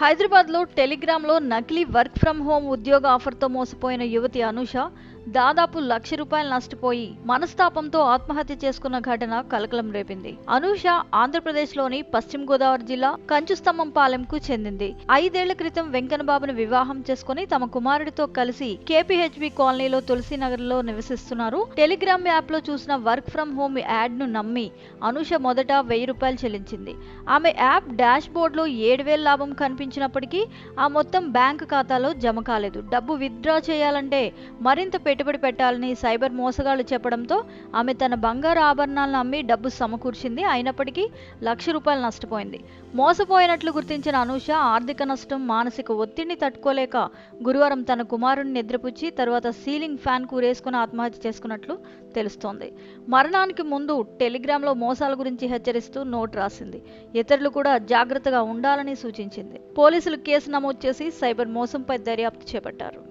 హైదరాబాద్లో టెలిగ్రామ్లో నకిలీ వర్క్ ఫ్రం హోమ్ ఉద్యోగ ఆఫర్తో మోసపోయిన యువతి అనూష దాదాపు ₹1,00,000 నష్టపోయి మనస్తాపంతో ఆత్మహత్య చేసుకున్న ఘటన కలకలం రేపింది. అనూష ఆంధ్రప్రదేశ్లోని పశ్చిమ గోదావరి జిల్లా కంచుస్తంభంపాలెంకు చెందింది. 5 ఏళ్ల క్రితం వెంకన్నబాబును వివాహం చేసుకుని తమ కుమారుడితో కలిసి కేపీహెచ్బీ కాలనీలో తులసీనగర్లో నివసిస్తున్నారు. టెలిగ్రామ్ యాప్లో చూసిన వర్క్ ఫ్రం హోమ్ యాడ్ను నమ్మి అనూష మొదట ₹1,000 చెల్లించింది. ఆమె యాప్ డాష్ బోర్డులో 7,000 లాభం కనిపించినప్పటికీ ఆ మొత్తం బ్యాంకు ఖాతాలో జమ కాలేదు. డబ్బు విత్డ్రా చేయాలంటే మరింత పెట్టుబడి పెట్టాలని సైబర్ మోసగాళ్లు చెప్పడంతో ఆమె తన బంగారు ఆభరణాలను అమ్మి డబ్బు సమకూర్చింది. అయినప్పటికీ ₹1,00,000 నష్టపోయింది. మోసపోయినట్లు గుర్తించిన అనూష ఆర్థిక నష్టం, మానసిక ఒత్తిడిని తట్టుకోలేక గురువారం తన కుమారుడిని నిద్రపుచ్చి తరువాత సీలింగ్ ఫ్యాన్ కూరేసుకుని ఆత్మహత్య చేసుకున్నట్లు తెలుస్తోంది. మరణానికి ముందు టెలిగ్రామ్లో మోసాల గురించి హెచ్చరిస్తూ నోట్ రాసింది. ఇతరులు కూడా జాగ్రత్తగా ఉండాలని సూచించింది. పోలీసులు కేసు నమోదు చేసి సైబర్ మోసంపై దర్యాప్తు చేపట్టారు.